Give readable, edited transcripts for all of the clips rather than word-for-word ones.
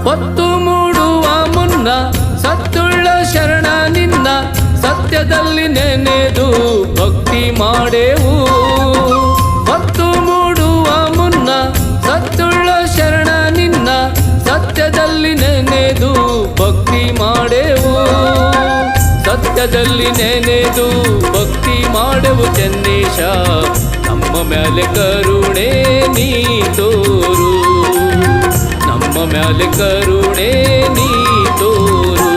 ಹೊತ್ತು ಮೂಡುವ ಮುನ್ನ ಸತ್ತುಳ್ಳ ಶರಣ ನಿನ್ನ ಸತ್ಯದಲ್ಲಿ ನೆನೆದು ಭಕ್ತಿ ಮಾಡೆವು. ಹೊತ್ತು ಮೂಡುವ ಮುನ್ನ ಸತ್ತುಳ್ಳ ಶರಣ ನಿನ್ನ ಸತ್ಯದಲ್ಲಿ ನೆನೆದು ಭಕ್ತಿ ಮಾಡೆವು. ಸತ್ಯದಲ್ಲಿ ನೆನೆದು ಭಕ್ತಿ ಮಾಡೆವು ಚೆನ್ನೇಶ, ನಮ್ಮ ಮೇಲೆ ಕರುಣೆ ನೀ ತೋರು, ನಮ್ಮ ಮೇಲೆ ಕರುಣೆ ನೀ ತೋರು.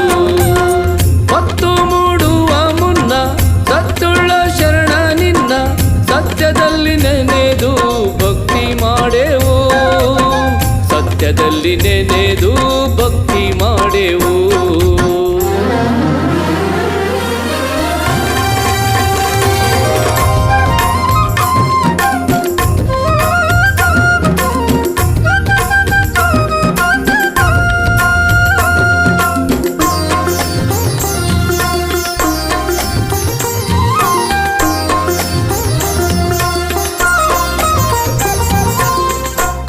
ಹೊತ್ತು ಮೂಡುವ ಮುನ್ನ ಸತ್ತುಳ್ಳ ಶರಣ ನಿನ್ನ ಸತ್ಯದಲ್ಲಿ ನೆನೆದು ಭಕ್ತಿ ಮಾಡೆವು. ಸತ್ಯದಲ್ಲಿ ನೆನೆದು ಭಕ್ತಿ ಮಾಡೆವು.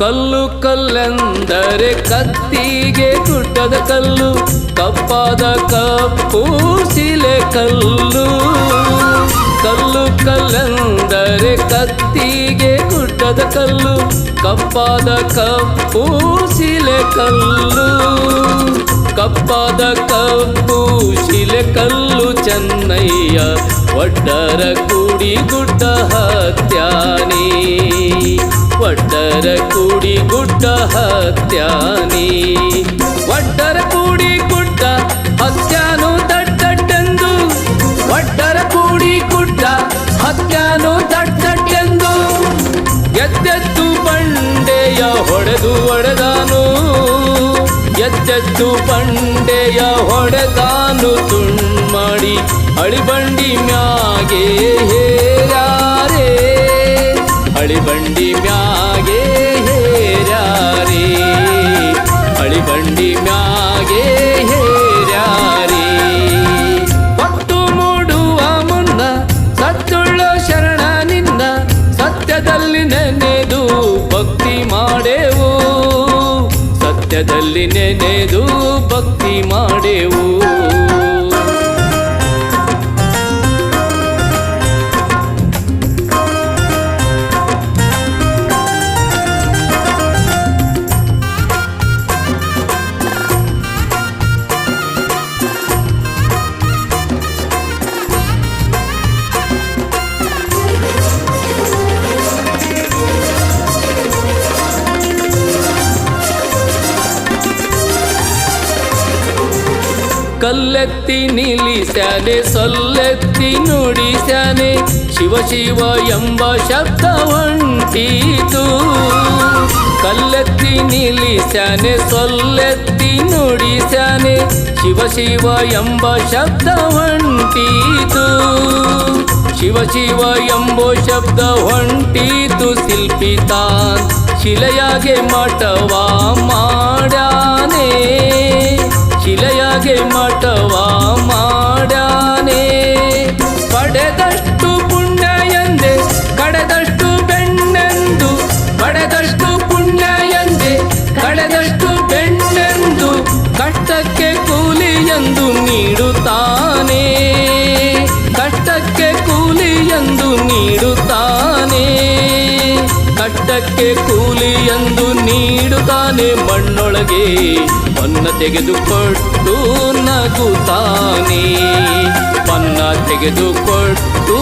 ಕಲ್ಲು ಕಲ್ಲೆಂದರೆ ಕತ್ತಿಗೆ ಗುಡ್ಡದ ಕಲ್ಲು, ಕಪ್ಪಾದ ಕಪ್ಪು ಶಿಲೆ ಕಲ್ಲು. ಕಲ್ಲು ಕಲ್ಲೆಂದರೆ ಕತ್ತಿಗೆ ಗುಡ್ಡದ ಕಲ್ಲು, ಕಪ್ಪಾದ ಕಪ್ಪು ಶಿಲೆ ಕಲ್ಲು. ಕಪ್ಪಾದ ಕಪ್ಪು ಶಿಲೆ ಕಲ್ಲು ಚೆನ್ನಯ್ಯ, ಒಡ್ಡರ ಕೂಡಿ ಗುಡ್ಡ ಹತ್ಯಾನಿ, ಒಡ್ಡರ ಕೂಡಿ ಗುಡ್ಡ ಹತ್ಯಾನಿ. ಒಡ್ಡರ ಕೂಡಿ ಗುಡ್ಡ ಹತ್ಯಾನು ದಡ್ಡಡ್ಡೆಂದು, ಒಡ್ಡರ ಕೂಡಿ ಗುಡ್ಡ ಹತ್ಯಾನು ದಡ್ಡಡ್ಡೆಂದು. ಎದ್ದೆದ್ದು ಬಂಡೆಯ ಹೊಡೆದು ಒಡೆದಾನು, ಎದ್ದೆದ್ದು ಬಂಡೆಯ ಹೊಡೆದಾನು ತುಂಡ್ಮಾಡಿ ಅಳಿಬಂಡಿ ಮ್ಯಾಗೆ ಹೇರಾರೆ, ಅಳಿಬಂಡಿ ಮ್ಯಾಗೆ ಹೇರ್ಯಾರೆ, ಅಳಿಬಂಡಿ ಮ್ಯಾಗೆ ಹೇರ್ಯಾರೆ. ಹೊತ್ತು ಮೂಡುವ ಮುನ್ನ ಸತ್ತುಳ್ಳ ಶರಣ ನಿನ್ನ ಸತ್ಯದಲ್ಲಿ ನೆನೆದು ಭಕ್ತಿ ಮಾಡೆವು. ಸತ್ಯದಲ್ಲಿ ನೆನೆದು ಭಕ್ತಿ ಮಾಡೆವು. ಕಲ್ಲೆತ್ತಿ ನಿಲ್ಲಿಸ್ಯಾನೆ ಸೊಲ್ಲೆತ್ತಿ ನುಡಿಸ್ಯಾನೆ, ಶಿವ ಶಿವ ಎಂಬ ಶಬ್ದ ಹೊಂಟೀತು. ಕಲ್ಲೆತ್ತಿ ನಿಲ್ಲಿಸ್ಯಾನೆ ಸೊಲ್ಲೆತ್ತಿ ನುಡಿಸ್ಯಾನೆ, ಶಿವ ಶಿವ ಎಂಬ ಶಬ್ದ ಹೊಂಟೀತು. ಶಿವ ಶಿವ ಎಂಬೋ ಶಬ್ದ ಹೊಂಟೀತು. ಶಿಲ್ಪಿತಾನ್ ಶಿಲೆಯಾಗೆ ಮಠವ ಮಾಡ್ಯಾನೆ, ಶಿಲೆಯಾಗೆ ಮಠವ ಮಾಡ್ಯಾನೆ. ಪಡೆದಷ್ಟು ಪುಣ್ಯ ಎಂದೆ ಕಡೆದಷ್ಟು ಬೆಣ್ಣೆಂದು, ಪಡೆದಷ್ಟು ಪುಣ್ಯ ಎಂದೆ ಕಡೆದಷ್ಟು ಬೆಣ್ಣೆಂದು, ಕಷ್ಟಕ್ಕೆ ಕೂಲಿ ಎಂದು ನೀಡುತ್ತಾನೆ, ಕಷ್ಟಕ್ಕೆ ಕೂಲಿ ಎಂದು ನೀಡುತ್ತಾನೆ, ಕಷ್ಟಕ್ಕೆ ಕೂಲಿ ಎಂದು ನೀಡುತ್ತಾನೆ. ಮಣ್ಣೊಳಗೆ ಬನ್ನ ತೆಗೆದುಕೊಟ್ಟು ನಗುತ್ತಾನೆ, ಬನ್ನ ತೆಗೆದುಕೊಟ್ಟು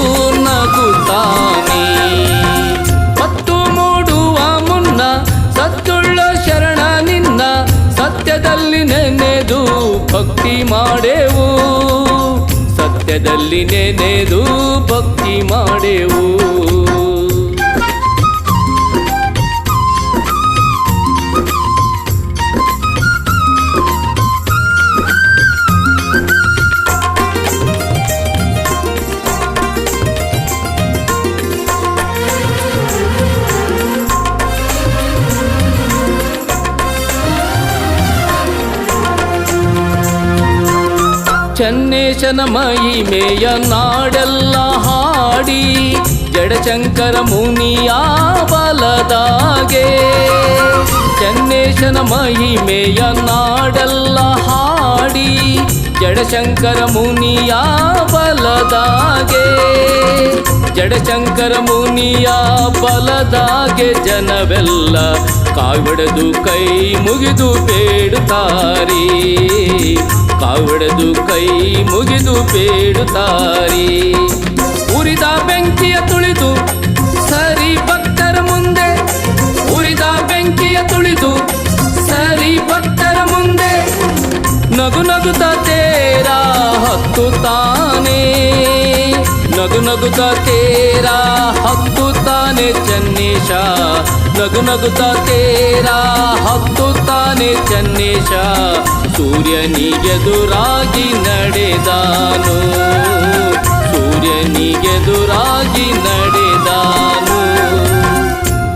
ನಗುತ್ತಾನೆ. ಹೊತ್ತು ಮೂಡುವ ಮುನ್ನ ಸತ್ತುಳ್ಳ ಶರಣ ನಿನ್ನ ಸತ್ಯದಲ್ಲಿ ನೆನೆ ಭಕ್ತಿ ಮಾಡೆವು, ಸತ್ಯದಲ್ಲಿ ನೆನೆದು ಭಕ್ತಿ ಮಾಡೆವು. ಚನ್ನೇಶನ ಮಹಿಮೆಯ ನಾಡೆಲ್ಲ ಹಾಡಿ, ಜಡಶಂಕರ ಮುನಿಯ ಬಲದಾಗೆ. ಚನ್ನೇಶನ ಮಹಿಮೆಯ ನಾಡೆಲ್ಲ ಹಾಡಿ, ಜಡಶಂಕರ ಮುನಿಯ ಬಲದಾಗೆ. ಜಡಶಂಕರ ಮುನಿಯ ಬಲದಾಗೆ ಜನವೆಲ್ಲ ಕಾವಿಡದು ಕೈ ಮುಗಿದು ಬೇಡುತ್ತಾರೆ, ಕಾವಿಡದು ಕೈ ಮುಗಿದು ಬೇಡುತ್ತಾರೆ. ಉರಿದ ಬೆಂಕಿಯ ತುಳಿದು ಸರಿ ಭಕ್ತರ ಮುಂದೆ, ಉರಿದ ಬೆಂಕಿಯ ತುಳಿದು ಸರಿ ಭಕ್ತರ ಮುಂದೆ, ನಗು ನಗುತ್ತ ತೇರ ಹತ್ತುತ್ತಾನೆ, ನಗು ನಗುತ್ತ ತೇರ ಹತ್ತುತ್ತಾನೆ ಚನ್ನೇಶ, ನಗು ನಗುತ್ತ ತೇರ ಹತ್ತುತ್ತಾನೆ ಚನ್ನೇಶ. ಸೂರ್ಯನಿಗೆದುರಾಗಿ ನಡೆದಾನು, ಸೂರ್ಯನಿಗೆದುರಾಗಿ ನಡೆದಾನು.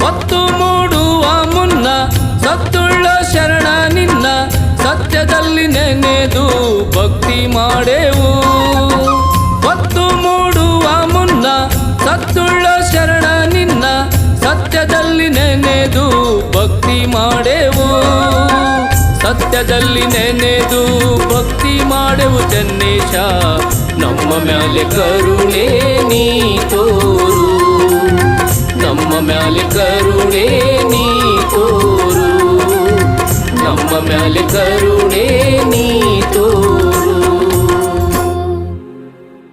ಹೊತ್ತು ಮೂಡುವ ಮುನ್ನ ಸತ್ತುಳ್ಳ ಶರಣ ನಿನ್ನ, ಸತ್ಯದಲ್ಲಿ ನೆನೆದು ಭಕ್ತಿ ಮಾಡೆವು. ಹೊತ್ತು ಮೂಡುವ ಮುನ್ನ ಸತ್ತುಳ್ಳ ಶರಣ ನಿನ್ನ, ಸತ್ಯದಲ್ಲಿ ನೆನೆದು ಭಕ್ತಿ ಮಾಡೆವು, ಸತ್ಯದಲ್ಲಿ ನೆನೆದು ಭಕ್ತಿ ಮಾಡೆವು ಚನ್ನೇಶ. ನಮ್ಮ ಮ್ಯಾಲೆ ಕರುಣೆ ನೀ ತೋರು, ನಮ್ಮ ಮ್ಯಾಲೆ ಕರುಣೆ ನೀ ತೋರು, ನಮ್ಮ ಮ್ಯಾಲೆ ಕರುಣೆ ನೀ ತೋರು.